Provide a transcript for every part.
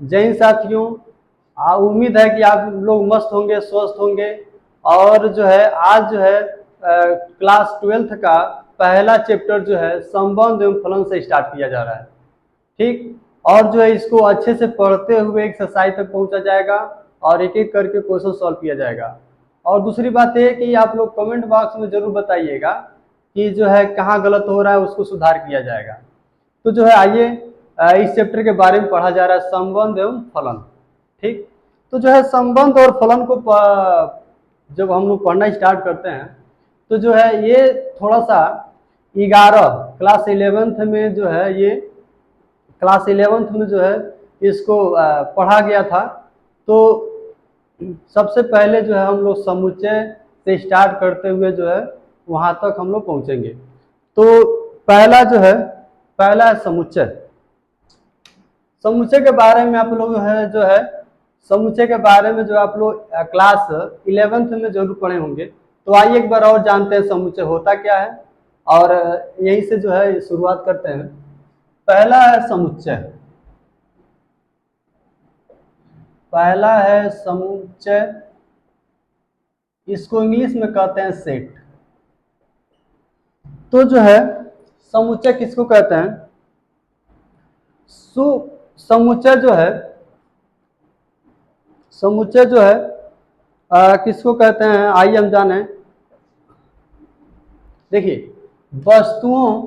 जय हिंद साथियों, उम्मीद है कि आप लोग मस्त होंगे, स्वस्थ होंगे। और जो है आज जो है क्लास 12th का पहला चैप्टर जो है संबंध एवं फलन से स्टार्ट किया जा रहा है। ठीक, और जो है इसको अच्छे से पढ़ते हुए एक्सरसाइज तक पहुंचा जाएगा और एक एक करके क्वेश्चन सॉल्व किया जाएगा। और दूसरी बात यह कि आप लोग कमेंट बॉक्स में जरूर बताइएगा कि जो है कहाँ गलत हो रहा है, उसको सुधार किया जाएगा। तो जो है आइए इस चैप्टर के बारे में पढ़ा जा रहा है, संबंध एवं फलन। ठीक, तो जो है संबंध और फलन को जब हम लोग पढ़ना स्टार्ट करते हैं तो जो है ये थोड़ा सा 11 क्लास 11th में जो है ये क्लास 11th में जो है इसको पढ़ा गया था। तो सबसे पहले जो है हम लोग समुच्चय से स्टार्ट करते हुए जो है वहां तक हम लोग पहुंचेंगे। तो पहला है समुच्चय। समुच्चय के बारे में आप लोग जो है समुच्चय के बारे में जो आप लोग क्लास 11th में जरूर पढ़े होंगे। तो आइए एक बार और जानते हैं समुच्चय होता क्या है, और यही से जो है शुरुआत करते हैं। पहला है समुच्चय। पहला है समुच्चय, इसको इंग्लिश में कहते हैं सेट। तो जो है समुच्चय किसको कहते हैं? समुच्चय जो है किसको कहते हैं, आइए हम जाने। देखिए, वस्तुओं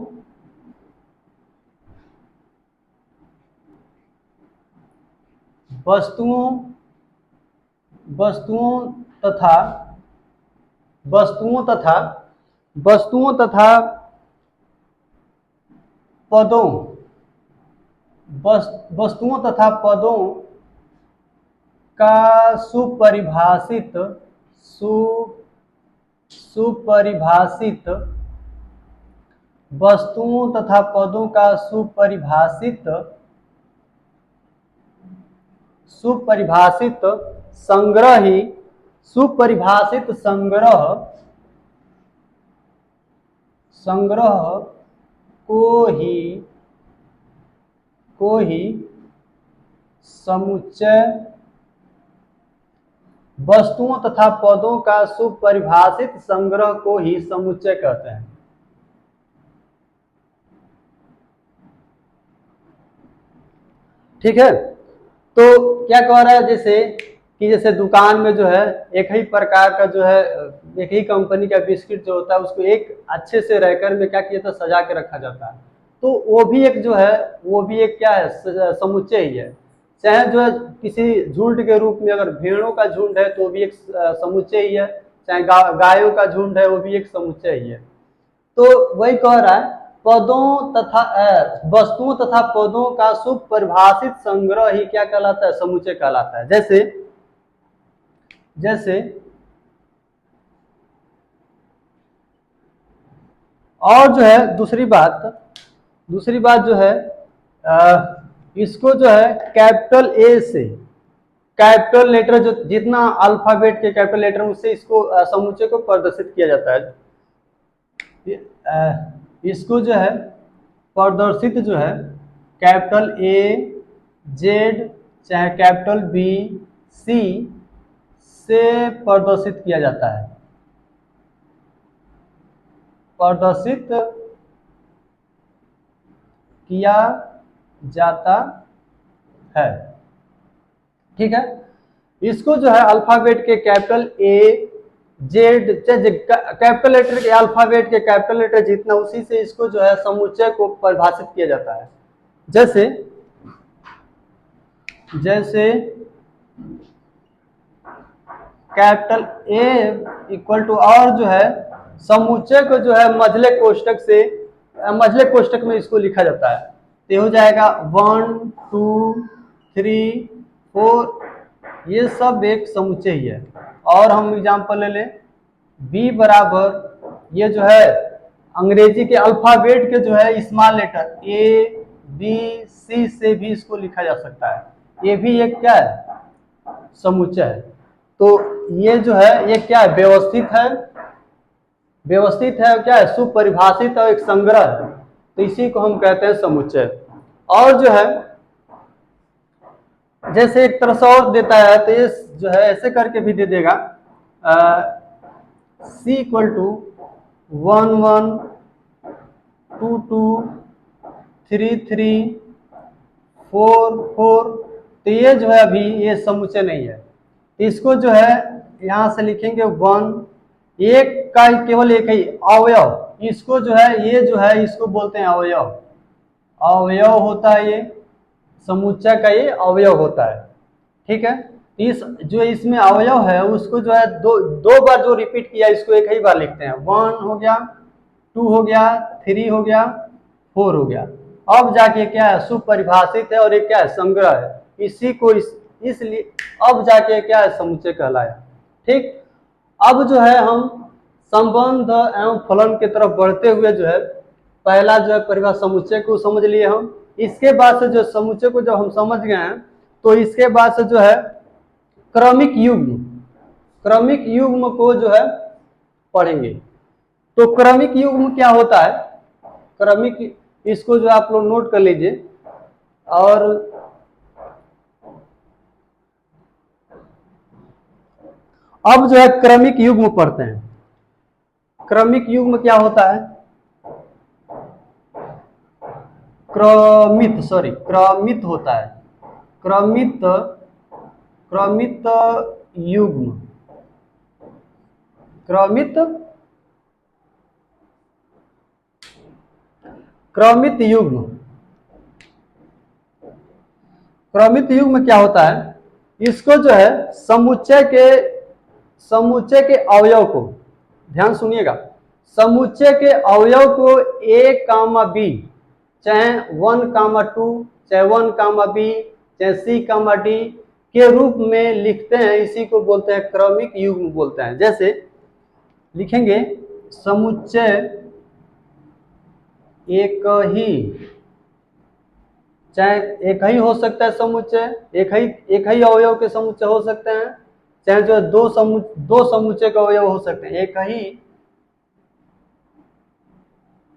तथा पदों का सुपरिभाषित वस्तुओं तथा पदों का सुपरिभाषित संग्रह को ही समुच्चय, वस्तुओं तथा पदों का सुपरिभाषित संग्रह को ही समुच्चय कहते हैं। ठीक है, तो क्या कह रहा है, जैसे दुकान में जो है एक ही प्रकार का जो है एक ही कंपनी का बिस्किट जो होता है उसको एक अच्छे से रैकर में क्या किया था, सजा के रखा जाता है। तो वो भी एक क्या है, समुच्चय ही है। चाहे जो है किसी झुंड के रूप में अगर भेड़ों का झुंड है तो भी एक समुच्चय ही है, चाहे गायों का झुंड है वो भी एक समुच्चय ही है। तो वही कह रहा है, वस्तुओं तथा पदों का सुपरिभाषित संग्रह ही क्या कहलाता है, समुच्चय कहलाता है। जैसे और जो है दूसरी बात जो है इसको जो है कैपिटल ए से, कैपिटल लेटर जो जितना अल्फाबेट के कैपिटल लेटर उससे इसको समुच्चय को प्रदर्शित किया जाता है। इसको जो है प्रदर्शित जो है कैपिटल ए, जेड, चाहे कैपिटल बी, सी से प्रदर्शित किया जाता है। ठीक है, इसको जो है अल्फाबेट के capital A, Z, capital letter के अल्फाबेट के कैपिटल लेटर जितना उसी से इसको जो है समुच्चय को परिभाषित किया जाता है। जैसे कैपिटल ए इक्वल टू, और जो है समुच्चय को जो है मझले कोष्टक में इसको लिखा जाता है। तो हो जाएगा 1 2 3 4, ये सब एक समुच्चय ही है। और हम एग्जांपल ले लें, बी बराबर, ये जो है अंग्रेजी के अल्फाबेट के जो है स्मॉल लेटर ए, बी, सी से भी इसको लिखा जा सकता है। ये भी एक क्या है, समुच्चय है। तो ये जो है ये क्या है, व्यवस्थित है क्या है, सुपरिभाषित और एक संग्रह है। तो इसी को हम कहते हैं समुच्चय। और जो है जैसे एक तरह से और देता है तो ये जो है ऐसे करके भी दे देगा C इक्वल टू 1 1 2 2 3 3 4 4। तो ये जो है अभी ये समुच्चय नहीं है, तो इसको जो है यहाँ से लिखेंगे 1, एक का केवल एक ही अवयव, इसको जो है ये जो है इसको बोलते हैं अवयव। अवयव होता है ये समुच्चय का, ये अवयव होता है। ठीक है, इस जो इसमें अवयव है उसको जो है दो बार जो रिपीट किया इसको एक ही बार लिखते हैं। 1 हो गया, 2 हो गया, 3 हो गया, 4 हो गया। अब जाके क्या है, सुपरिभाषित है और एक क्या है, संग्रह है। इसी को इसलिए अब जाके क्या है, समुच्चय कहलाया। ठीक, अब जो है हम संबंध एवं फलन की तरफ बढ़ते हुए जो है पहला जो है परिभाषा समुच्चय को समझ लिए हम। इसके बाद से जो समुच्चय को जब हम समझ गए हैं तो इसके बाद से जो है क्रमिक युग्म, क्रमिक युग्म को जो है पढ़ेंगे। तो क्रमिक युग्म क्या होता है, क्रमिक, इसको जो आप लोग नोट कर लीजिए। और अब जो है क्रमिक युग्म पढ़ते हैं। क्रमिक युग्म क्या होता है, क्रमित होता है, क्रमित युग्म, क्रमित युग्म। क्रमित युग्म क्या होता है, इसको जो है समुच्चय के अवयव को, ध्यान सुनिएगा, समुच्चय के अवयव को A, B, चाहे 1, 2, चाहे 1, B, चाहे C, D के रूप में लिखते हैं। इसी को बोलते हैं क्रमिक युग्म बोलते हैं। जैसे लिखेंगे समुच्चय एक ही, चाहे एक ही हो सकता है समुच्चय, एक ही अवयव के समुच्चय हो सकते हैं, चाहे जो दो समुच्चय के अवयव हो सकते हैं।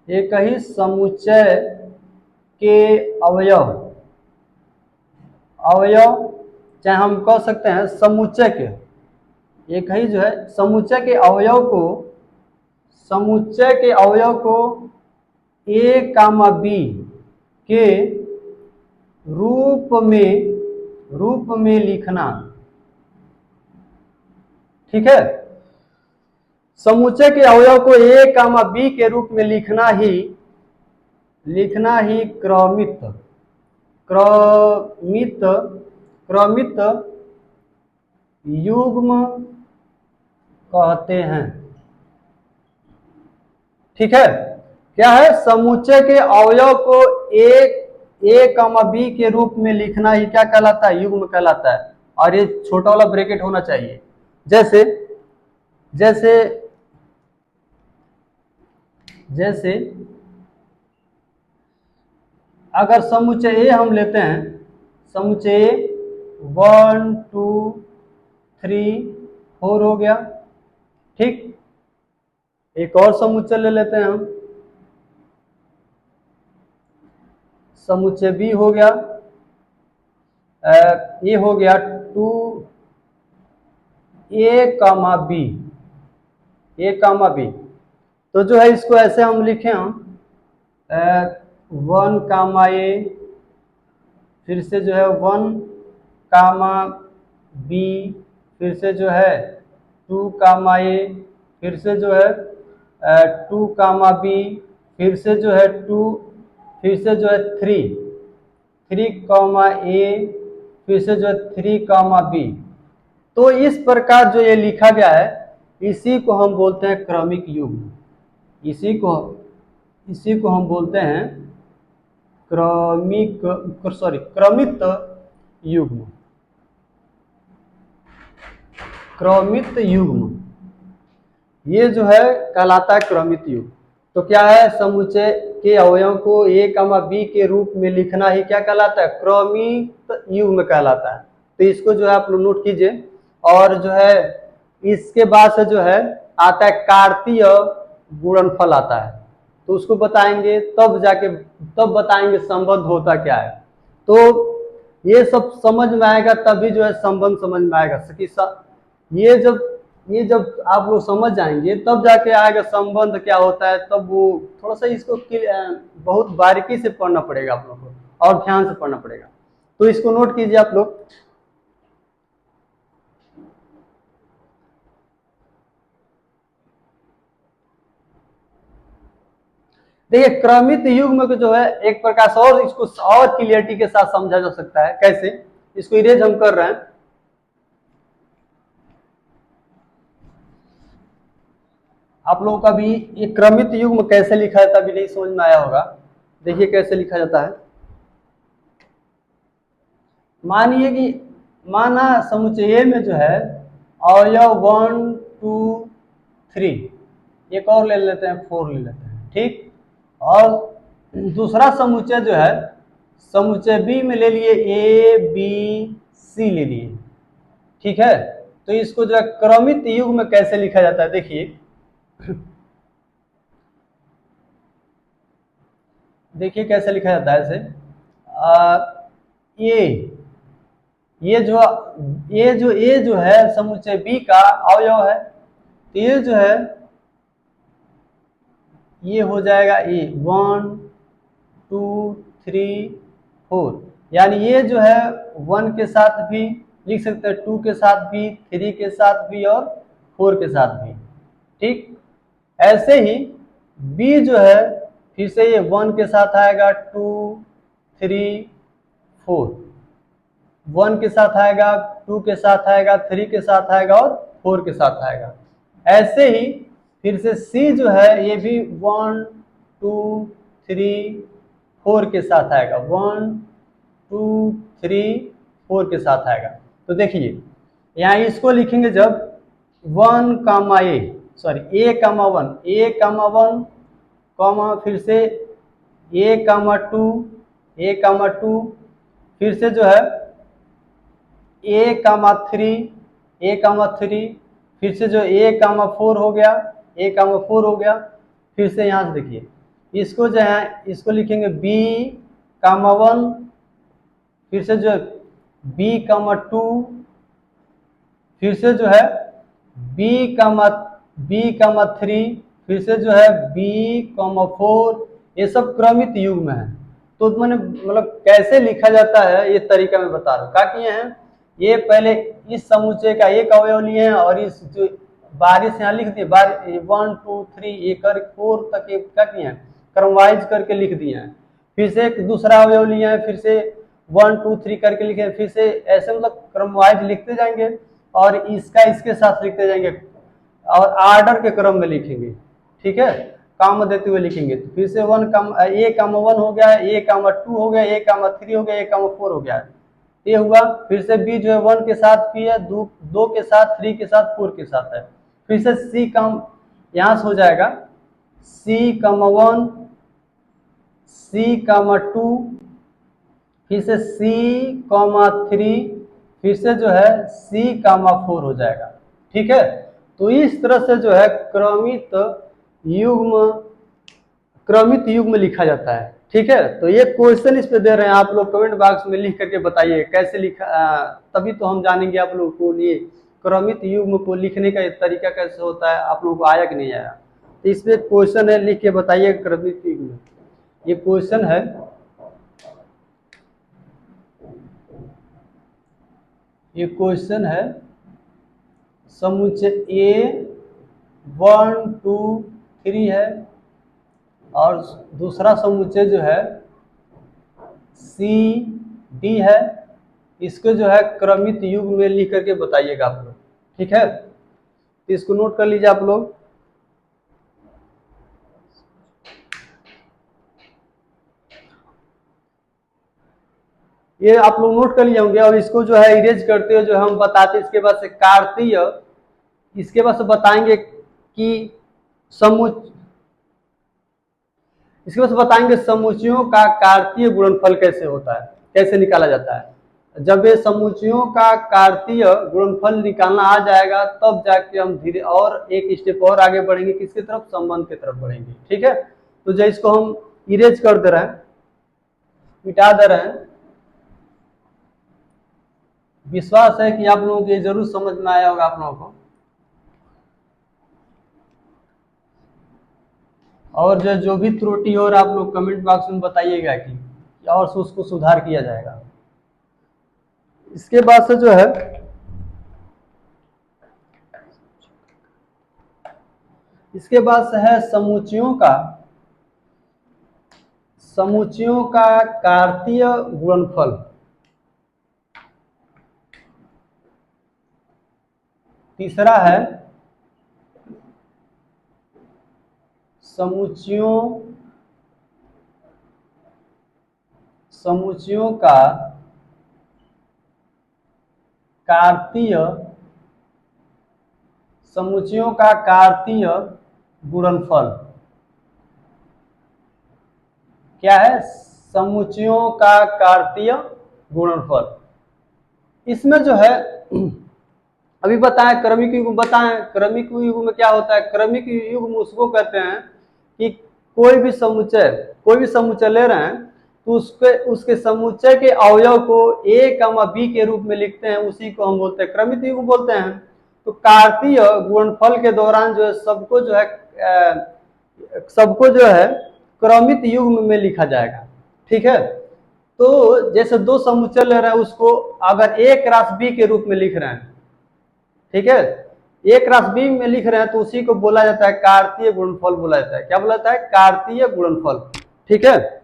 एक ही समुच्चय के अवयव चाहे हम कह सकते हैं समुच्चय के, एक ही जो है समुच्चय के अवयव को A, B के रूप में लिखना। ठीक है, समुच्चय के अवयव को A, B के रूप में लिखना ही क्रमित युग्म कहते हैं। ठीक है, क्या है, समुच्चय के अवयव को A, B के रूप में लिखना ही क्या कहलाता है, युग्म कहलाता है। और ये छोटा वाला ब्रैकेट होना चाहिए। जैसे अगर समुच्चय A हम लेते हैं, समुच्चय 1 2 3 4 हो गया। ठीक, एक और समुच्चय ले लेते हैं हम, समुच्चय B हो गया, ये हो गया 2 A, B। तो जो है इसको ऐसे हम लिखें, हम 1, A, फिर से जो है 1, B, फिर से जो है 2, A, फिर से जो है 2, B, फिर से जो है 2, फिर से जो है 3, A, फिर से जो है 3, B। तो इस प्रकार जो ये लिखा गया है इसी को हम बोलते हैं क्रमिक युग्म। इसी को हम बोलते हैं क्रमित युग्म। क्रमित युग्म ये जो है कहलाता है क्रमित युग्म। तो क्या है, समुच्चय के अवयव को A, B के रूप में लिखना ही क्या कहलाता है, क्रमित युग्म कहलाता है। तो इसको जो है आप लोग नोट कीजिए। और जो है इसके बाद से जो है आता है कार्तीय गुणनफल आता है, तो उसको बताएंगे, तब बताएंगे संबंध होता क्या है। तो ये सब समझ में आएगा तभी जो है संबंध समझ में आएगा ये जब आप लोग समझ जाएंगे तब जाके आएगा संबंध क्या होता है। तब वो थोड़ा सा इसको बहुत बारीकी से पढ़ना पड़ेगा आप लोग को और ध्यान से पढ़ना पड़ेगा। तो इसको नोट कीजिए आप लोग। देखिए क्रमित युग्म को जो है एक प्रकार से और इसको और क्लियरिटी के साथ समझा जा सकता है। कैसे, इसको इरेज हम कर रहे हैं। आप लोगों का भी ये क्रमित युग्म कैसे लिखा जाता है अभी नहीं समझ में आया होगा। देखिए कैसे लिखा जाता है। मानिए कि माना समुच्चय में जो है अवयव 1 2 3, एक और ले लेते हैं 4 ले लेते हैं, ठीक। और दूसरा समुच्चय जो है समुच्चय बी में ले लिए ए बी सी ले लिए, ठीक है। तो इसको जो है क्रमित युग्म में कैसे लिखा जाता है देखिए। देखिए कैसे लिखा जाता है इसे। ये जो है समुच्चय बी का अवयव है। तो ये जो है ये हो जाएगा ए 1 2 3 4, यानी ये जो है 1 के साथ भी लिख सकते हैं, 2 के साथ भी, 3 के साथ भी और 4 के साथ भी, ठीक। ऐसे ही बी जो है फिर से ये 1 के साथ आएगा, 2 3 4, 1 के साथ आएगा, 2 के साथ आएगा, 3 के साथ आएगा और 4 के साथ आएगा। ऐसे ही फिर से सी जो है ये भी 1 2 3 4 के साथ आएगा, 1 2 3 4 के साथ आएगा। तो देखिए यहाँ इसको लिखेंगे जब 1 कामा ए सॉरी ए कामा 1 ए कामा 1 कामा फिर से ए कामा 2 ए कामा 2 फिर से जो है ए कामा 3 ए कामा 3 फिर से जो ए कामा 4 हो गया, ए कामा 4 हो गया। फिर से यहाँ से देखिए इसको जो है इसको लिखेंगे बी कामा 1 फिर से जो है बी कामा 2 फिर से जो है बी कामा 3 फिर से जो है बी कामा 4। ये सब क्रमित युग्म है। तो मैंने मतलब कैसे लिखा जाता है ये तरीका मैं बता रहा हूँ। क्या किए हैं, ये पहले इस समुच्चय का एक अवयव लिए हैं और इस जो बारिश यहाँ लिख दिए 1 2 3 एक 4 तक क्या किए हैं क्रमवाइज करके लिख दिए हैं। फिर से एक दूसरा अवयव लिए हैं, फिर से 1 2 3 करके लिखे, फिर से ऐसे मतलब क्रमवाइज लिखते जाएंगे और इसका इसके साथ लिखते जाएंगे और आर्डर के क्रम में लिखेंगे, ठीक है, काम देते हुए लिखेंगे। तो फिर से 1 ए कामा 1 हो गया, ए कामा 2 हो गया, ए कामा 3 हो गया, ए कामा 4 हो गया, ये हुआ। फिर से बी जो है 1 के साथ पी है, 2 के साथ, 3 के साथ, 4 के साथ है। फिर से सी काम यहाँ से हो जाएगा सी कामा 1 सी कामा 2 फिर से सी कामा 3 फिर से जो है सी कामा 4 हो जाएगा, ठीक है। तो इस तरह से जो है क्रमित युग्म लिखा जाता है, ठीक है। तो ये क्वेश्चन इस पे दे रहे हैं, आप लोग कमेंट बॉक्स में लिख करके बताइए कैसे लिखा, तभी तो हम जानेंगे आप लोग को ये क्रमित युग्म को लिखने का तरीका कैसे होता है, आप लोगों को आया कि नहीं आया। तो इस पे क्वेश्चन है, लिख के बताइए क्रमित युग्म। ये क्वेश्चन है, ये क्वेश्चन है समुच्चय ए 1 2 3 है और दूसरा समुच्चय जो है सी डी है। इसको जो है क्रमित युग्म में लिख करके बताइएगा आप लोग, ठीक है। तो इसको नोट कर लीजिए आप लोग। ये आप लोग नोट कर लिए होंगे। और इसको जो है इरेज करते हुए जो हम बताते, इसके बाद से कार्तीय, इसके बाद से बताएंगे कि इसके बाद बताएंगे समुच्चयों का कार्तीय गुणनफल कैसे होता है, कैसे निकाला जाता है। जब ये समुच्चयों का कार्तीय गुणनफल निकालना आ जाएगा तब जाके हम धीरे और एक स्टेप और आगे बढ़ेंगे, किसकी तरफ, संबंध की तरफ बढ़ेंगे, ठीक है। तो जो इसको हम इरेज कर दे रहे हैं, मिटा दे रहे हैं। विश्वास है कि आप लोगों को ये जरूर समझ में आया होगा आप लोगों को। और जो भी त्रुटि हो रहा आप लोग कमेंट बॉक्स में बताइएगा कि और उसको सुधार किया जाएगा। इसके बाद से जो है इसके बाद से है समुच्चयों का कार्तीय गुणनफल। तीसरा है समुच्चयों का कार्तीय गुणनफल। क्या है? समुच्चयों का कार्तीय गुणनफल। इसमें जो है अभी बताएं क्रमिक युग्म, बताएं क्रमिक युग्म में क्या होता है। क्रमिक युग्म उसको कहते हैं कि कोई भी समुच्चय ले रहे हैं तो उसके समुच्चय के अवयव को a, b के रूप में लिखते हैं, उसी को हम बोलते हैं क्रमिक युग्म बोलते हैं। तो कार्तीय गुणनफल के दौरान जो है सबको जो है क्रमिक युग्म में लिखा जाएगा। ठीक है, तो जैसे दो समुच्चय ले रहे हैं उसको अगर a क्रॉस b के रूप में लिख रहे हैं, ठीक है, a क्रॉस b में लिख रहे हैं तो उसी को बोला जाता है कार्तीय गुणनफल बोला जाता है। क्या बोला जाता है? कार्तीय गुणनफल। ठीक है,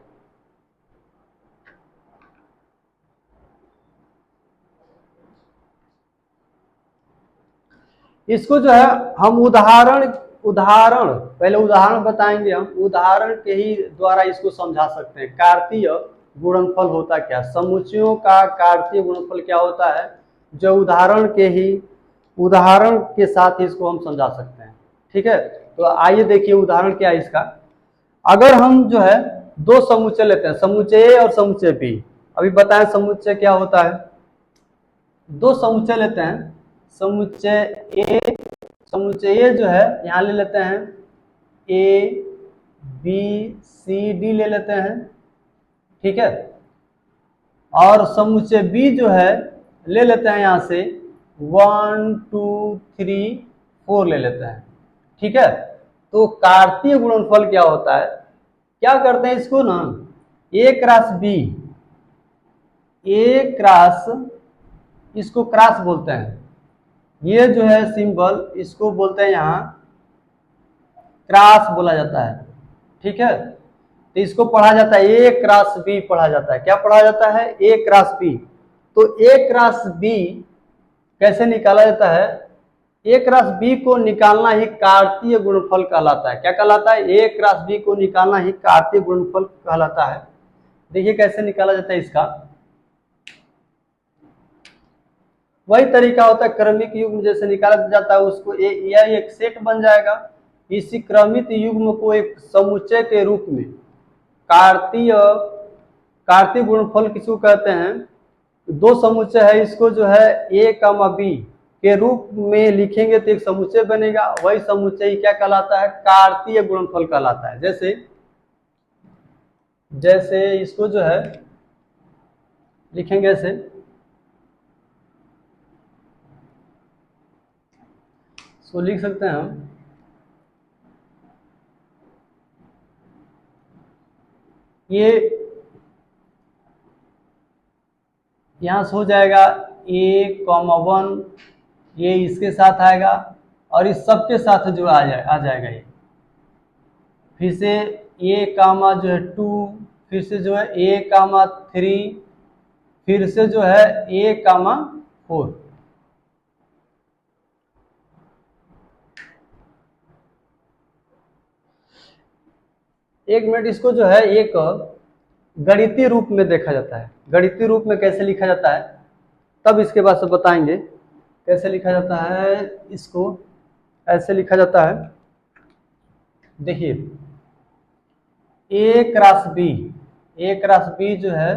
इसको जो है हम उदाहरण पहले उदाहरण बताएंगे। हम उदाहरण के ही द्वारा इसको समझा सकते हैं। कार्तीय गुणनफल होता क्या, समुच्चयों का कार्तीय गुणनफल क्या होता है, जो उदाहरण के साथ इसको हम समझा सकते हैं। ठीक है, तो आइए देखिए उदाहरण क्या है इसका। अगर हम जो है दो समुच्चय लेते हैं, समुच्चय ए और समुच्चय बी। अभी बताएं समुच्चय क्या होता है। दो समुच्चय लेते हैं, समुच्चय ए जो है यहाँ ले लेते हैं ए बी सी डी ले लेते हैं। ठीक है, और समुच्चय बी जो है ले लेते हैं यहाँ से 1 2 3 4 ले लेते हैं। ठीक है, तो कार्तीय गुणनफल क्या होता है, क्या करते हैं इसको ना ए क्रॉस बी, इसको क्रॉस बोलते हैं। ये जो है सिंबल इसको बोलते हैं यहाँ क्रॉस बोला जाता है। ठीक है, तो इसको पढ़ा जाता है ए क्रॉस बी पढ़ा जाता है। क्या पढ़ा जाता है? ए क्रॉस बी। तो ए क्रॉस बी कैसे निकाला जाता है? ए क्रॉस बी को निकालना ही कार्तीय गुणनफल कहलाता है। क्या कहलाता है? ए क्रॉस बी को निकालना ही कार्तीय गुणनफल कहलाता है। देखिए कैसे निकाला जाता है इसका। वही तरीका होता है क्रमिक युग्म जैसे निकाला जाता है उसको यह एक सेट बन जाएगा। इसी क्रमिक युग्म को एक समुच्चय के रूप में कार्तीय गुणनफल किसको कहते हैं? दो समुच्चय है, इसको जो है a, b के रूप में लिखेंगे तो एक समुच्चय बनेगा। वही समुच्चय क्या कहलाता है? कार्तीय गुणनफल कहलाता है। जैसे इसको जो है लिखेंगे ऐसे, इसको लिख सकते हैं हम ये यहाँ से हो जाएगा a,1 ये इसके साथ आएगा और इस सब के साथ जो आ जाएगा ये। फिर से a कामा जो है 2, फिर से जो है a कामा 3, फिर से जो है a कामा 4। एक मिनट, इसको जो है एक गणितीय रूप में देखा जाता है। गणितीय रूप में कैसे लिखा जाता है तब इसके बाद से बताएंगे कैसे लिखा जाता है। इसको ऐसे लिखा जाता है, देखिए a क्रॉस बी जो है,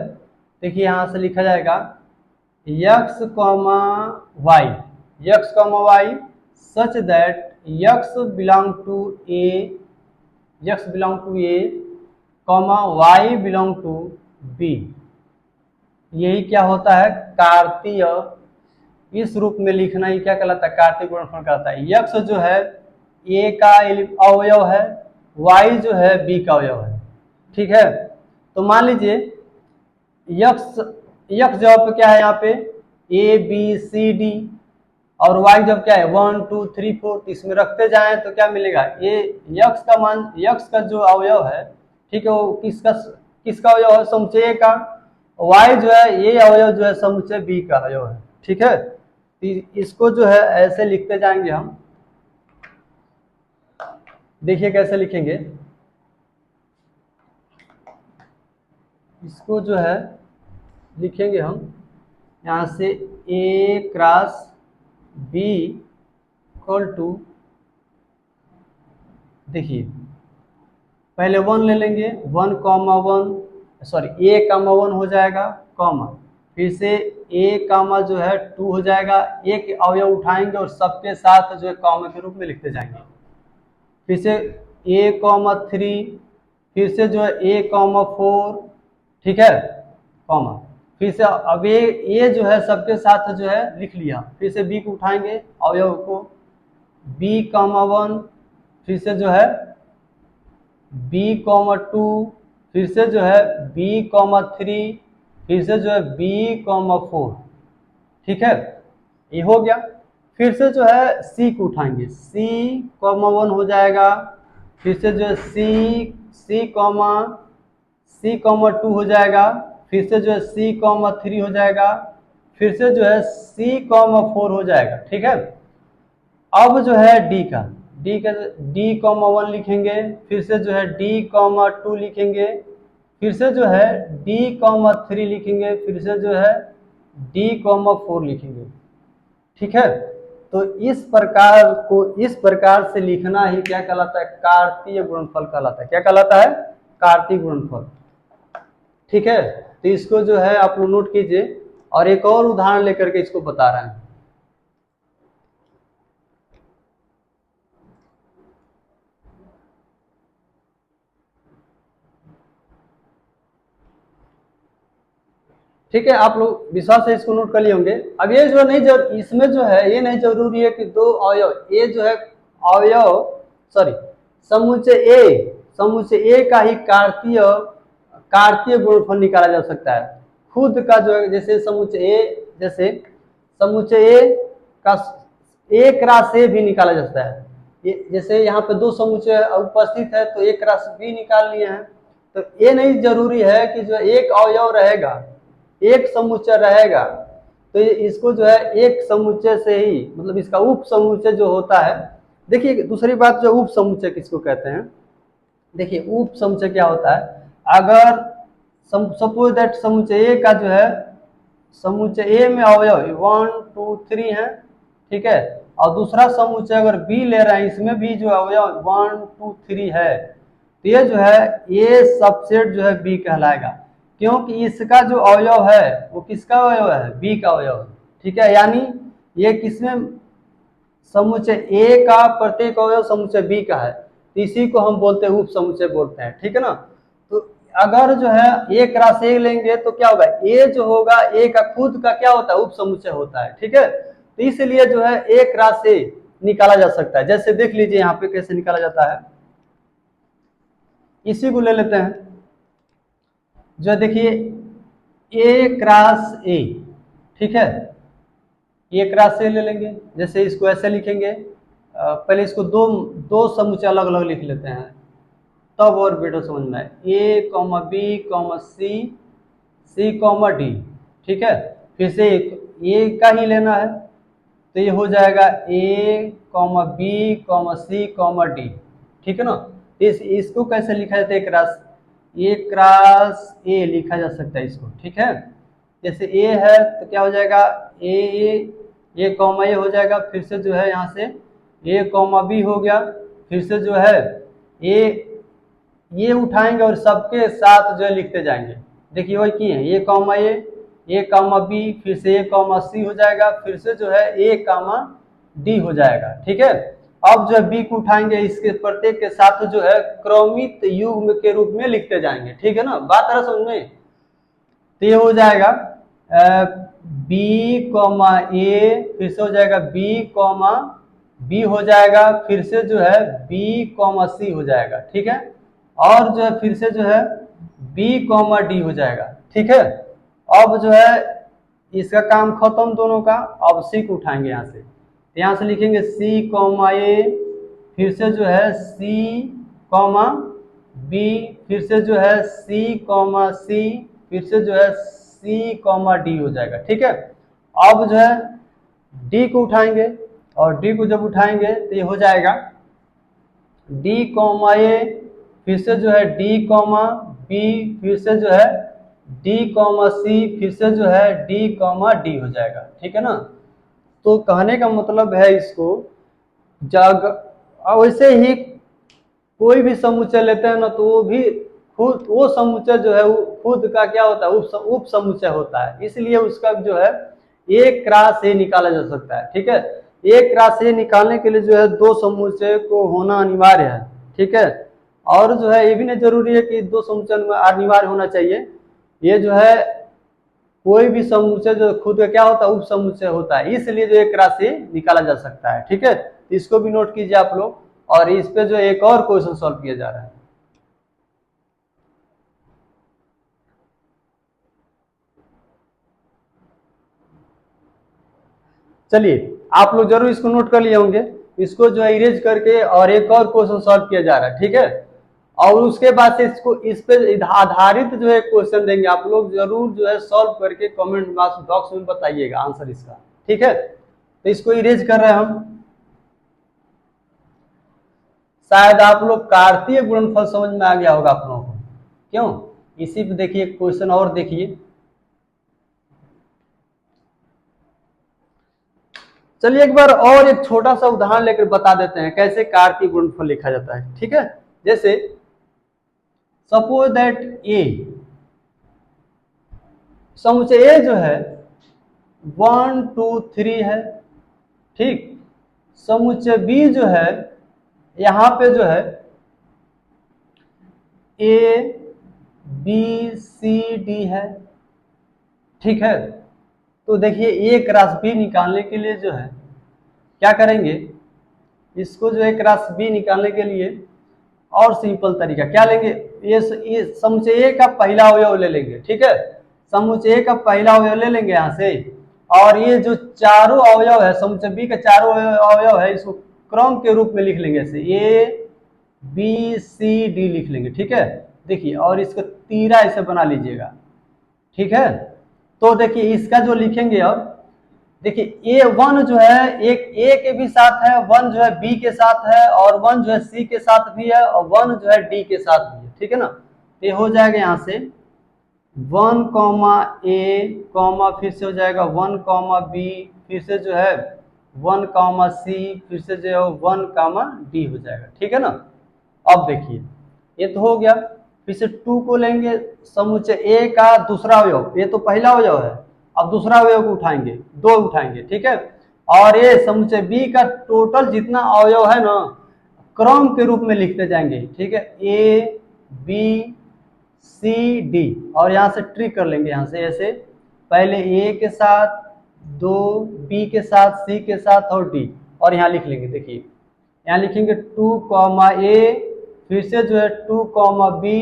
देखिए यहां से लिखा जाएगा x, y such that x belong to a, y belong to b। यही क्या होता है? कार्तीय इस रूप में लिखना ही क्या कहलाता है, कार्तीय गुणनफल कहलाता है। यक्स जो है ए का अवयव है, वाई जो है बी का अवयव है, ठीक है। तो मान लीजिए यक्स यक्स जवाब पे क्या है यहाँ पे ए बी सी डी, और वाई जब क्या है 1 2 3 4, इसमें रखते जाएं तो क्या मिलेगा, ये यक्स का मान, यक्स का जो अवयव है, ठीक है, वो किसका अवयव है, समुच्चय ए का। वाई जो है ये अवयव जो है समुच्चय बी का अवयव है, ठीक है। इसको जो है ऐसे लिखते जाएंगे हम, देखिए कैसे लिखेंगे इसको, जो है लिखेंगे हम यहाँ से ए क्रॉस बी इक्वल टू, देखिए पहले 1 ले लेंगे, 1 कॉमा 1, सॉरी ए कामा 1 हो जाएगा, कॉमा फिर से ए कामा जो है 2 हो जाएगा, एक अवयव उठाएंगे और सबके साथ जो है कॉमा के रूप में लिखते जाएंगे। फिर से ए कॉमा 3, फिर से जो है ए कॉमा 4, ठीक है, कॉमा फिर से अब ये जो है सबके साथ जो है लिख लिया। फिर से बी को उठाएंगे अवयव को, बी कॉमा 1, फिर से जो है बी कॉमा 2, फिर से जो है बी कॉमा 3, फिर से जो है बी कॉमा 4, ठीक है, ये हो गया। फिर से जो है सी को उठाएंगे, सी कॉमा 1 हो जाएगा, फिर से जो है सी कॉमा 2 हो जाएगा, फिर से जो है सी कॉमा 3 हो जाएगा, फिर से जो है सी कॉमा 4 हो जाएगा, ठीक है। अब जो है डी कॉमा 1 लिखेंगे, फिर से जो है डी कॉमा 2 लिखेंगे, फिर से जो है डी कॉमा 3 लिखेंगे, फिर से जो है डी कॉमा 4 लिखेंगे, ठीक है। तो इस प्रकार से लिखना ही क्या कहलाता है, कार्तीय गुणनफल कहलाता है। क्या कहलाता है, कार्तीय गुणनफल, ठीक है। तो इसको जो है आप लोग नोट कीजिए, और एक और उदाहरण लेकर के इसको बता रहे हैं। ठीक है, आप लोग विश्वास से इसको नोट कर लिए होंगे। अब ये जो नहीं इसमें जो है ये नहीं जरूरी है कि दो अवयव, ये जो है अवयव सॉरी समुच्चय ए का ही कार्तीय गुणनफल निकाला जा सकता है। खुद का जो है जैसे समुच्चय ए का एक क्रॉस ए भी निकाला जा सकता है। जैसे यहाँ पे दो समुच्चय उपस्थित है तो एक क्रॉस बी निकाल लिए हैं। तो ये नहीं जरूरी है कि जो एक अवयव रहेगा, एक समुच्चय रहेगा, तो इसको जो है एक समुच्चय से ही, मतलब इसका उप समुच्चय जो होता है। देखिए दूसरी बात, जो उप समुच्चय किसको कहते हैं, देखिए उप समुच्चय क्या होता है, अगर सपोज दैट समुच्चय ए का जो है, समुच्चय ए में अवयव 1 2 3 है, ठीक है, और दूसरा समुच्चय अगर बी ले रहे हैं, इसमें भी जो अवयव 1 2 3 है, तो ये जो है ये सबसेट जो है बी कहलाएगा, क्योंकि इसका जो अवयव है वो किसका अवयव है, बी का अवयव है, ठीक है। यानी ये किसमें, समुच्चय ए का प्रत्येक अवयव समुच्चय बी का है, तो इसी को हम बोलते हैं उप समुच्चय बोलते हैं, ठीक है ना। तो अगर जो है ए क्रॉस ए लेंगे तो क्या होगा, ए जो होगा ए का खुद का क्या होता है, उप समुच्चय होता है, ठीक है। तो इसलिए जो है ए क्रॉस ए निकाला जा सकता है। जैसे देख लीजिए यहाँ पे कैसे निकाला जाता है, इसी को ले लेते हैं, जो देखिए ए क्रॉस ए, ठीक है, ए क्रॉस ए ले लेंगे। जैसे इसको ऐसे लिखेंगे, पहले इसको दो समुच्चय अलग अलग लिख लेते हैं, तब और बेटा समझ में आए। ए comma B comma C comma D, ठीक है, फिर से ए का ही लेना है, तो ये हो जाएगा ए comma B comma C comma D, ठीक है ना। इसको कैसे लिखा जाता है, ए क्रॉस ए लिखा जा सकता है इसको, ठीक है। जैसे ए है तो क्या हो जाएगा, ए कॉमा ए हो जाएगा, फिर से जो है यहाँ से ए कॉमा बी हो गया, फिर से जो है ये उठाएंगे और सबके साथ जो है लिखते जाएंगे। देखिए वही की है, ए कॉमा बी, फिर से ए कॉमा सी हो जाएगा, फिर से जो है ए कॉमा डी हो जाएगा, ठीक है। अब जो है बी को उठाएंगे, इसके प्रत्येक के साथ जो है क्रमित युग्म के रूप में लिखते जाएंगे, ठीक है ना, बात है समझ में। तो ये हो जाएगा बी कॉमा ए, फिर से हो जाएगा बी कॉमा बी हो जाएगा, फिर से जो है बी कॉमा सी हो जाएगा, ठीक है। और जो है फिर से जो है बी कॉमा डी हो जाएगा, ठीक है। अब जो है इसका काम खत्म दोनों का। अब सी को उठाएंगे यहाँ से, तो यहाँ से लिखेंगे सी कॉमा ए, फिर से जो है सी कॉमा बी, फिर से जो है सी कॉमा सी, फिर से जो है सी कॉमा डी हो जाएगा, ठीक है। अब जो है डी को उठाएंगे, और डी को जब उठाएंगे तो ये हो जाएगा डी कॉमा ए, फिर से जो है डी कॉमा बी, फिर से जो है डी कॉमा सी, फिर से जो है डी कॉमा डी हो जाएगा, ठीक है ना। तो कहने का मतलब है इसको जग वैसे ही कोई भी समुच्चय लेते हैं ना, तो वो भी खुद वो समुच्चय जो है वो खुद का क्या होता है, उप समुच्चय होता है, इसलिए उसका जो है एक क्रॉस ए निकाला जा सकता है, ठीक है। एक क्रॉस ए निकालने के लिए जो है दो समुच्चय को होना अनिवार्य है, ठीक है। और जो है ये भी नहीं जरूरी है कि दो समुच्चय अनिवार्य होना चाहिए, ये जो है कोई भी समुच्चय जो खुद का क्या होता है, उप समुच्चय होता है, इसलिए जो एक राशि निकाला जा सकता है, ठीक है। इसको भी नोट कीजिए आप लोग। और इस पे जो एक और क्वेश्चन सॉल्व किया जा रहा है। चलिए आप लोग जरूर इसको नोट कर लिए होंगे, इसको जो है इरेज करके और एक और क्वेश्चन सॉल्व किया जा रहा है, ठीक है। और उसके बाद से इसको इस पे आधारित जो है क्वेश्चन देंगे, आप लोग जरूर जो है सॉल्व करके कमेंट बॉक्स में बताइएगा आंसर इसका, ठीक है। तो इसको इरेज कर रहे हैं हम। शायद आप लोग कार्तीय गुणनफल समझ में आ गया होगा आप लोगों को, क्यों। इसी पे देखिए क्वेश्चन और देखिए। चलिए एक बार और एक छोटा सा उदाहरण लेकर बता देते हैं कैसे कार्तीय गुणनफल लिखा जाता है, ठीक है। जैसे सपोज दैट ए, समुच्चय ए जो है 1 2 3 है, ठीक। समुच्चय बी जो है यहां पे जो है ए बी सी डी है, ठीक है। तो देखिए एक राशि बी निकालने के लिए जो है क्या करेंगे, इसको जो एक राशि बी निकालने के लिए और सिंपल तरीका क्या लेंगे, ये समुच्चय ए का पहला अवयव ले लेंगे, ठीक है। समुच्चय ए का पहला अवयव ले लेंगे यहाँ से, और ये जो चारों अवयव है समुच्चय बी का चारों अवयव है, इसको क्रम के रूप में लिख लेंगे, ऐसे ए बी सी डी लिख लेंगे, ठीक है। देखिए और इसको तीरा ऐसे बना लीजिएगा, ठीक है। तो देखिए इसका जो लिखेंगे अब, देखिए ए वन जो है एक ए के भी साथ है, वन जो है बी के साथ है, और वन जो है सी के साथ भी है, और वन जो है डी के साथ भी है, ठीक है ना। तो ये हो जाएगा यहाँ से 1 कॉमा ए कॉमा, फिर से हो जाएगा 1 कॉमा बी, फिर से जो है 1 कॉमा सी, फिर से जो है 1 कॉमा डी हो जाएगा, ठीक है ना। अब देखिए ये तो हो गया, फिर से 2 को लेंगे, समुच्चय ए का दूसरा अवयव, ये तो पहला अवयव है, अब दूसरा अवयव को उठाएंगे, 2 उठाएंगे, ठीक है। और ये समुच्चय बी का टोटल जितना अवयव है ना, क्रम के रूप में लिखते जाएंगे, ठीक है। ए बी सी डी, और यहाँ से ट्रिक कर लेंगे, यहाँ से ऐसे पहले ए के साथ, 2 बी के साथ, सी के साथ और डी, और यहाँ लिख लेंगे। देखिए यहाँ लिखेंगे 2 कॉमा ए, फिर से जो है 2 कॉमा बी,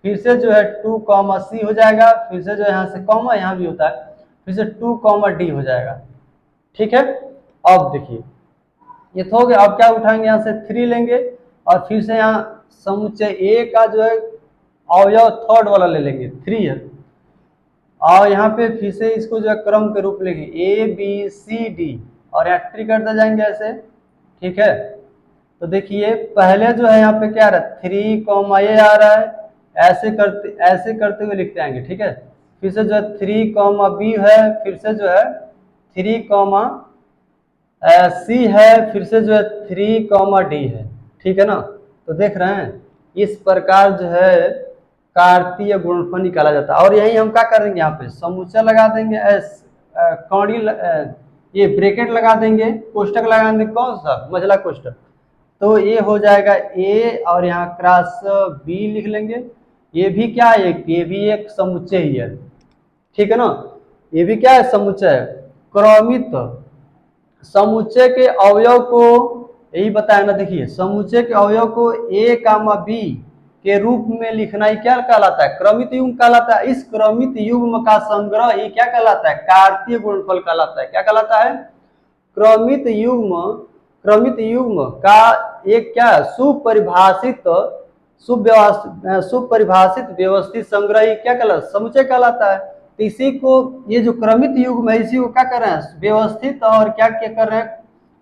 फिर से जो है 2 कॉमा सी हो जाएगा, फिर से जो है यहाँ से कॉमा यहाँ भी होता है, फिर से 2 कॉमा डी हो जाएगा, ठीक है। अब देखिए ये तो हो गया। अब क्या उठाएंगे, यहाँ से 3 लेंगे, और फिर से यहाँ समुच्चय ए का जो है अवयव थर्ड वाला ले लेंगे, 3 है, और यहाँ पे फिर से इसको जो है क्रम के रूप लेंगे ए बी सी डी, और यहाँ ट्री करते जाएंगे ऐसे, ठीक है। तो देखिए पहले जो है यहाँ पे क्या आ रहा है, 3 कॉमा ए आ रहा है, ऐसे करते हुए लिखते आएंगे, ठीक है। फिर से जो है 3 कॉमा बी है, फिर से जो है 3 कॉमा सी है, फिर से जो है 3 कॉमा डी है, ठीक है ना। तो देख रहे हैं इस प्रकार जो है कार्तीय गुणनफल निकाला जाता है। और यही हम क्या करेंगे, यहाँ पे समुच्चय लगा देंगे, कौड़ी ये ब्रैकेट लगा देंगे, कोष्टक लगा देंगे, कौन सा मझला कोष्टक। तो ये हो जाएगा ए, और यहाँ क्रॉस बी लिख लेंगे, ये भी क्या है, ये भी एक समुच्चय ही है, ठीक है ना। ये भी क्या है, समुच्चय। क्रमित समुच्चय के अवयव को, यही बताया ना, देखिए समुच्चय के अवयव को ए कामा बी के रूप में लिखना ही क्या कहलाता है, क्रमित युग्म कहलाता है। इस क्रमित युग्म का संग्रह ही क्या कहलाता है, कार्तीय गुणनफल कहलाता है। क्या कहलाता है, क्रमित युग्म, क्रमित युग्म का एक क्या है, सुपरिभाषित सुपरिभाषित व्यवस्थित संग्रह ही क्या कहलाता है, समुच्चय कहलाता है। तो इसी को, ये जो क्रमित युग्म है, इसी को क्या कर रहे हैं, व्यवस्थित और क्या क्या कर रहे हैं,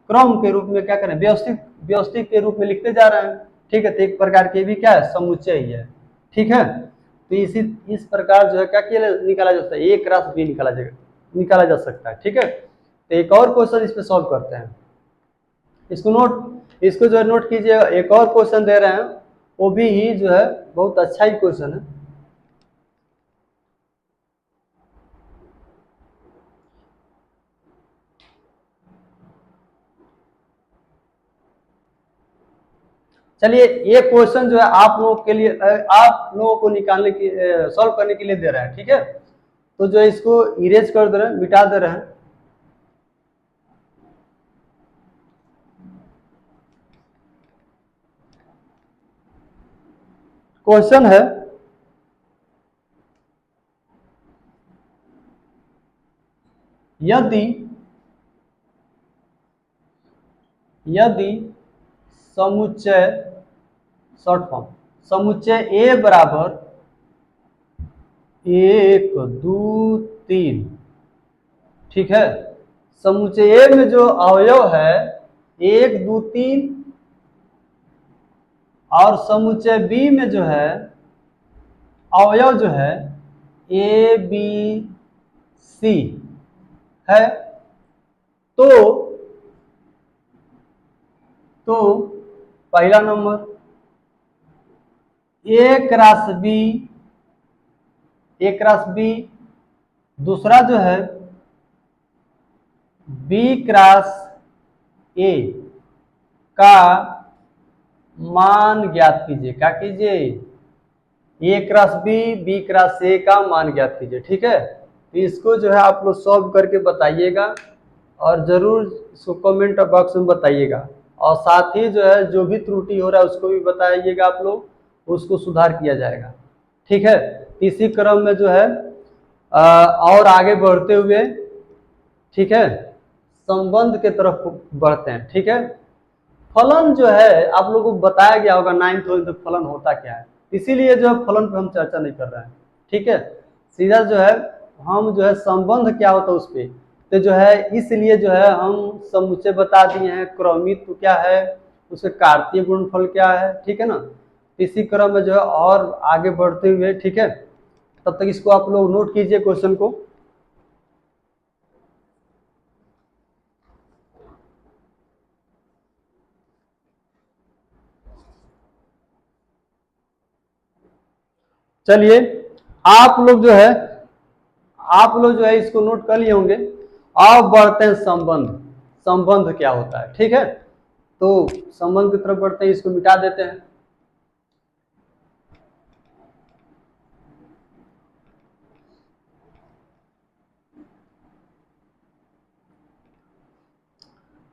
क्रम के रूप में क्या कर रहे हैं, व्यवस्थित व्यवस्थित के रूप में लिखते जा रहे हैं। ठीक है, तो एक प्रकार के भी क्या है, समुच्चय ही है। ठीक है, तो इस प्रकार जो है क्या किया निकाला जा सकता है, एक राशि भी निकाला जा सकता है। ठीक है, तो एक और क्वेश्चन इस पे सॉल्व करते हैं। इसको जो है नोट कीजिए, एक और क्वेश्चन दे रहे हैं, वो भी ही जो है बहुत अच्छा ही क्वेश्चन है। चलिए, ये क्वेश्चन जो है आप लोगों के लिए, आप लोगों को निकालने की, सॉल्व करने के लिए दे रहे हैं। ठीक है, तो जो है इसको इरेज कर दे रहे हैं, मिटा दे रहे हैं। क्वेश्चन है, यदि यदि समुच्चय, शॉर्ट फॉर्म, समुच्चय ए बराबर 1 2 3, ठीक है, समुच्चय ए में जो अवयव है 1 2 3, और समुच्चय बी में जो है अवयव जो है ए बी सी है, तो पहला number A cross B, A cross B, दूसरा जो है बी क्रॉस ए का मान ज्ञात कीजिए। क्या कीजिए, A cross B, B cross A का मान ज्ञात कीजिए। ठीक है, तो इसको जो है आप लोग सॉल्व करके बताइएगा, और जरूर इसको कमेंट बॉक्स में बताइएगा, और साथ ही जो है जो भी त्रुटि हो रहा है उसको भी बताइएगा आप लोग, उसको सुधार किया जाएगा। ठीक है, इसी क्रम में जो है और आगे बढ़ते हुए, ठीक है, संबंध के तरफ बढ़ते हैं। ठीक है, फलन जो है आप लोगों को बताया गया होगा 9th में, तो फलन होता क्या है, इसीलिए जो है फलन पे हम चर्चा नहीं कर रहे हैं। ठीक है, सीधा जो है हम जो है संबंध क्या होता है उस पर, तो जो है इसलिए जो है हम समुच्चय बता दिए हैं, क्रमित क्या है, उसके कार्तीय गुणनफल क्या है। ठीक है ना, इसी क्रम में जो है और आगे बढ़ते हुए, ठीक है, तब तक इसको आप लोग नोट कीजिए क्वेश्चन को। चलिए, आप लोग जो है इसको नोट कर लिए होंगे। अब बढ़ते हैं संबंध, संबंध क्या होता है। ठीक है, तो संबंध की तरफ बढ़ते हैं, इसको मिटा देते हैं।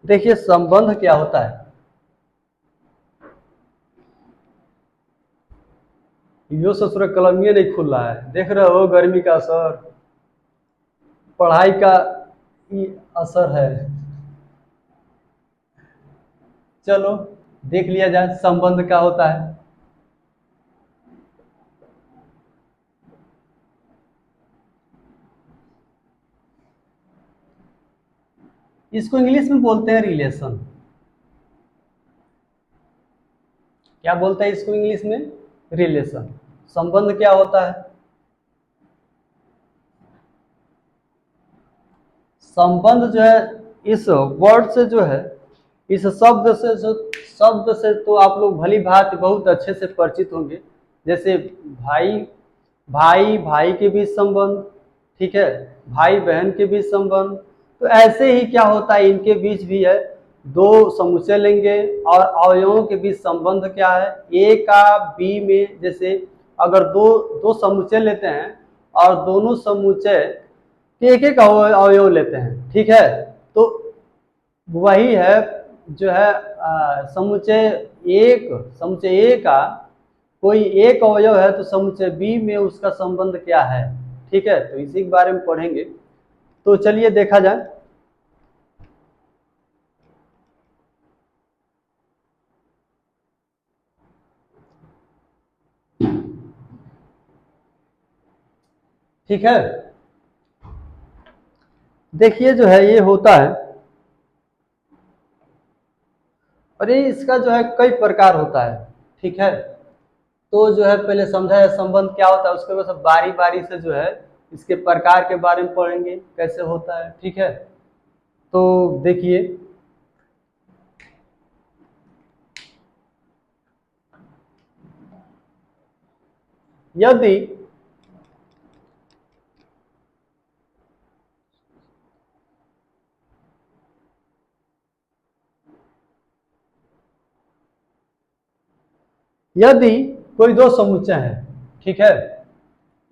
देखिए संबंध क्या होता है, यो ससुर कलमिए नहीं खुल रहा है, देख रहे हो गर्मी का असर, पढ़ाई का असर है। चलो देख लिया जाए संबंध क्या होता है। इसको इंग्लिश में बोलते हैं रिलेशन। क्या बोलते हैं इसको इंग्लिश में, रिलेशन। संबंध क्या होता है, संबंध जो है इस वर्ड से जो है, इस शब्द से तो आप लोग भली भांति बहुत अच्छे से परिचित होंगे। जैसे भाई, भाई के बीच संबंध, ठीक है, भाई बहन के बीच संबंध, तो ऐसे ही क्या होता है इनके बीच भी है, दो समुच्चय लेंगे और अवयवों के बीच संबंध क्या है, ए का बी में, जैसे अगर दो दो समुच्चय लेते हैं और दोनों समुच्चय कि एक एक अवयव लेते हैं, ठीक है। तो वही है जो है समुच्चय एक, समुच्चय ए का कोई एक अवयव है तो समुच्चय बी में उसका संबंध क्या है, ठीक है। तो इसी के बारे में पढ़ेंगे। तो चलिए देखा जाए। ठीक है, देखिए जो है ये होता है, और ये इसका जो है कई प्रकार होता है, ठीक है। तो जो है पहले समझा है संबंध क्या होता है, उसके बाद सब बारी बारी से जो है इसके प्रकार के बारे में पढ़ेंगे कैसे होता है, ठीक है। तो देखिए, यदि यदि कोई दो समुच्चय है, ठीक है,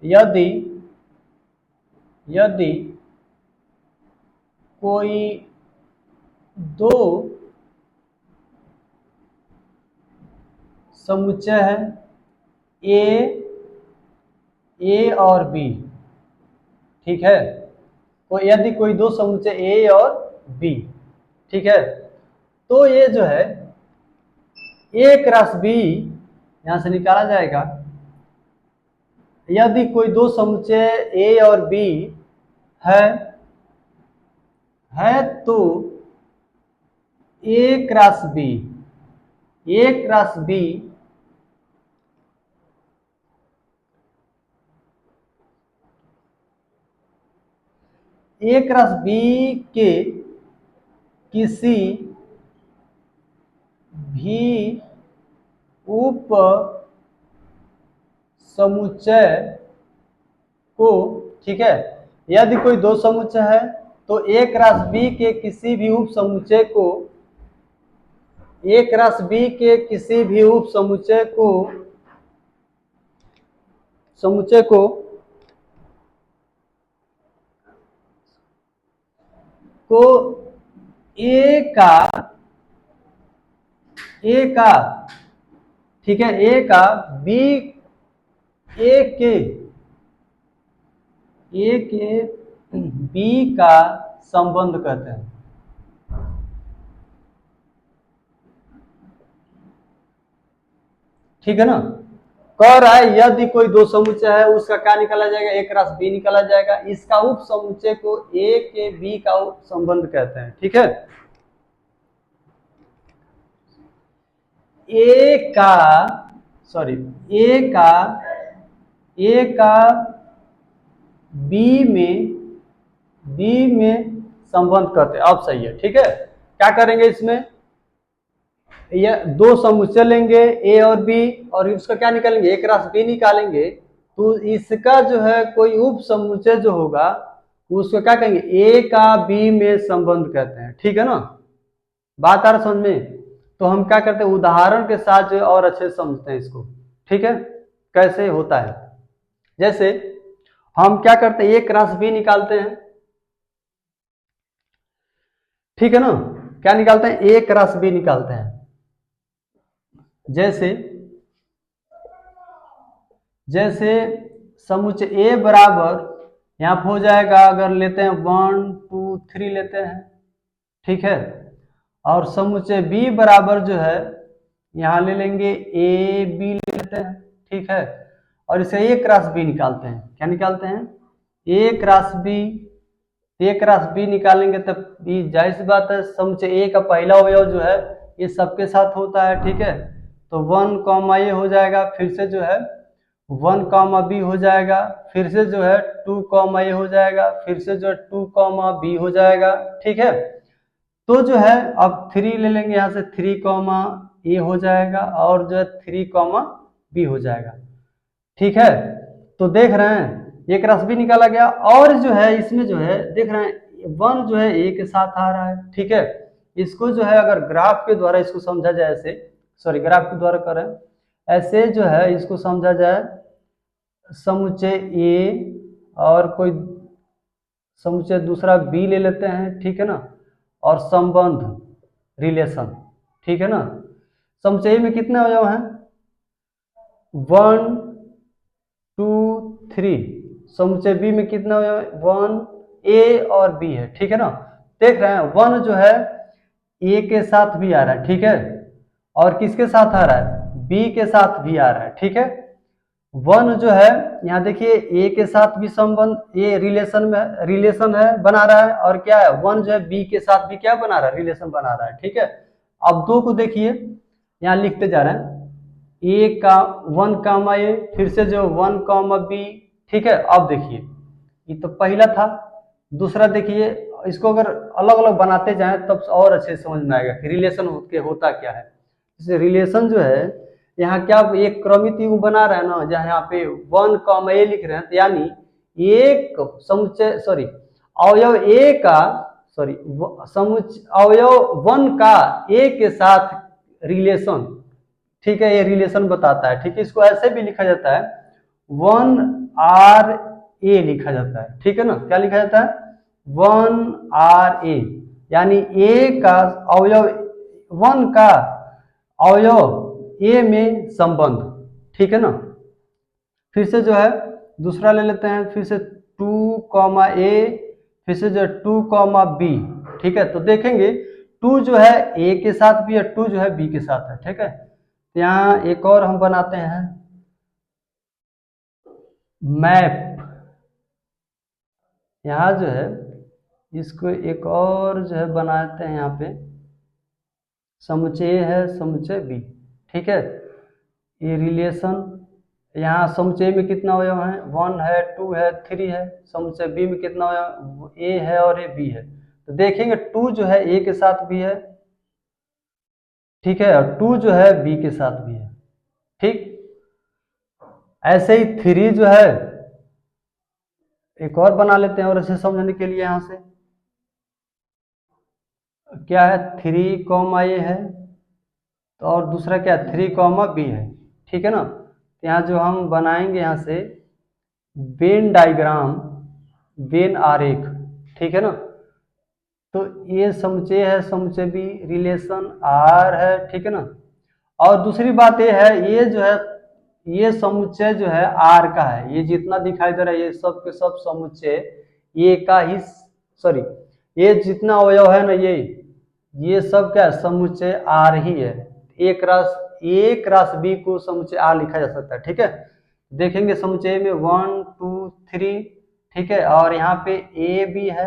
यदि यदि कोई दो समुच्चय है ए और बी, ठीक है। तो यदि कोई दो समुच्चय ए और बी, ठीक है, तो ये जो है ए क्रॉस बी यहां से निकाला जाएगा। यदि कोई दो समुच्चय ए और बी है है तो ए cross B, A cross B A cross B के किसी भी उप समुच्चय को, ठीक है, यदि कोई दो समुच्चय है तो ए क्रॉस बी के किसी भी उप समुच्चय को, ए क्रॉस बी के किसी भी उप समुच्चय को समुच्चय को को ए का, ठीक है, ए का बी ए के बी का संबंध कहते हैं, ठीक है ना। कह रहा है यदि कोई दो समुच्चय है उसका क्या निकाला जाएगा, ए क्रॉस बी निकाला जाएगा, इसका उप समुच्चय को ए के बी का उप संबंध कहते हैं, ठीक है। ए का सॉरी ए का बी में संबंध करते हैं, अब सही है, ठीक है। क्या करेंगे इसमें, ये दो समुच्चय लेंगे ए और बी और उसका क्या निकालेंगे, ए क्रॉस बी निकालेंगे। तो इसका जो है कोई उप समुच्चय जो होगा उसको क्या कहेंगे, ए का बी में संबंध कहते हैं, ठीक है ना। बात आ रहा समझ में। तो हम क्या करते हैं उदाहरण के साथ जो और अच्छे से समझते हैं इसको, ठीक है, कैसे होता है। जैसे हम क्या करते हैं ए क्रॉस बी निकालते हैं, ठीक है ना। क्या निकालते हैं, ए क्रॉस बी निकालते हैं। जैसे जैसे समुच्चय ए बराबर यहां पर हो जाएगा, अगर लेते हैं 1 2 3 लेते हैं, ठीक है। और समुच्चय बी बराबर जो है यहां ले लेंगे ए बी ले लेते हैं, ठीक है। और इसे ए क्रॉस बी निकालते हैं, क्या निकालते हैं, ए cross B. A cross B निकालेंगे तब बी, जाहिर सी बात है समुच्चय ए का पहला अवयव जो है ये सबके साथ होता है, ठीक है। तो 1 कॉमा ए हो जाएगा, फिर से जो है 1 कॉमा बी हो जाएगा, फिर से जो है 2 कॉमा ए हो जाएगा, फिर से जो है 2 कॉमा बी हो जाएगा, ठीक है। तो जो है अब 3 ले लेंगे, यहाँ से 3 कॉमा ए हो जाएगा और जो है 3 कॉमा बी हो जाएगा, ठीक है। तो देख रहे हैं एक रस भी निकाला गया, और जो है इसमें जो है देख रहे हैं 1 जो है ए के साथ आ रहा है, ठीक है। इसको जो है अगर ग्राफ के द्वारा इसको समझा जाए, ऐसे सॉरी ग्राफ के द्वारा करें ऐसे जो है इसको समझा जाए, समुच्चय ए और कोई समुच्चय दूसरा बी ले लेते हैं, ठीक है ना, और संबंध रिलेशन, ठीक है ना। समुच्चय में कितने अवयव हैं? 1 2 3। समुच्चय बी में कितना अवयव है? 1 ए और बी है, ठीक है ना। देख रहे हैं 1 जो है ए के साथ भी आ रहा है, ठीक है, और किसके साथ आ रहा है? बी के साथ भी आ रहा है, ठीक है। 1 जो है यहाँ देखिए ए के साथ भी संबंध, ये रिलेशन है बना रहा है, और क्या है 1 जो है बी के साथ भी क्या बना रहा है? रिलेशन बना रहा है, ठीक है। अब 2 को देखिए, यहाँ लिखते जा रहे हैं ए का 1 कामा ए, फिर से जो 1 कामा बी, ठीक है। अब देखिए ये तो पहला था, दूसरा देखिए, इसको अगर अलग अलग बनाते जाएं तब और अच्छे से समझ में आएगा कि रिलेशन होता क्या है। जैसे रिलेशन जो है यहाँ क्या एक क्रमित युग्म बना रहा है ना, जहाँ यहाँ पे 1 कामा ए लिख रहे हैं, तो यानी एक समुच्चय सॉरी अवयव ए का सॉरी अवयव 1 का ए के साथ रिलेशन, ठीक है, ये रिलेशन बताता है, ठीक है। इसको ऐसे भी लिखा जाता है 1 आर ए लिखा जाता है, ठीक है ना। क्या लिखा जाता है? 1 आर ए, यानी ए का अवयव 1 का अवयव ए में संबंध, ठीक है ना। फिर से जो है दूसरा ले लेते हैं, फिर से 2 कॉमा ए, फिर से जो है 2 कॉमा बी, ठीक है। तो देखेंगे 2 जो है ए के साथ भी है, 2 जो है बी के साथ है, ठीक है। यहाँ एक और हम बनाते हैं मैप। यहाँ जो है इसको एक और जो है बनाते हैं, यहाँ पे समुच्चय है, समुच्चय बी, ठीक है। ये रिलेशन यहाँ समुच्चय में कितना अवयव है? 1 है, 2 है, 3 है। समुच्चय बी में कितना अवयव? ए है और ए बी है। तो देखेंगे 2 जो है ए के साथ भी है, ठीक है, और 2 जो है बी के साथ भी है, ठीक। ऐसे ही 3 जो है एक और बना लेते हैं और इसे समझने के लिए यहाँ से क्या है 3 कॉमा ए है, तो और दूसरा क्या 3 कॉमा बी है, ठीक है ना। तो यहाँ जो हम बनाएंगे यहाँ से वेन डायग्राम, वेन आरेख, ठीक है ना। तो ये समुच्चय है, समुच्चय बी, रिलेशन आर है, ठीक है ना। और दूसरी बात ये है ये जो है ये समुच्चय जो है आर का है, ये जितना दिखाई दे रहा है ये सब के सब समुच्चय ये का ही सॉरी ये जितना अवयव है ना ये सब क्या है? समुच्चय आर ही है। एक रास बी को समुच्चय आर लिखा जा सकता है, ठीक है। देखेंगे समुच्चय में 1 2 3, ठीक है, और यहाँ पे ए भी है,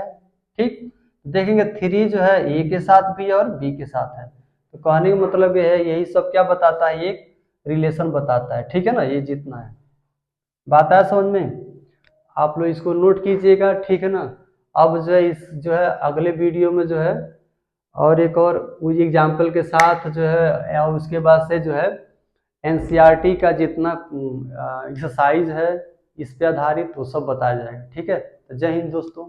ठीक। देखेंगे 3 जो है ए के साथ भी है और बी के साथ है। तो कहने का मतलब ये है यही सब क्या बताता है? एक रिलेशन बताता है, ठीक है ना। ये जितना है बात आया समझ में? आप लोग इसको नोट कीजिएगा, ठीक है ना। अब जो है इस जो है अगले वीडियो में जो है और एक और उस एग्जाम्पल के साथ जो है और उसके बाद से जो है एनसीईआरटी का जितना एक्सरसाइज है इस पे आधारित वो सब बताया जाएगा, ठीक है। तो जय हिंद दोस्तों।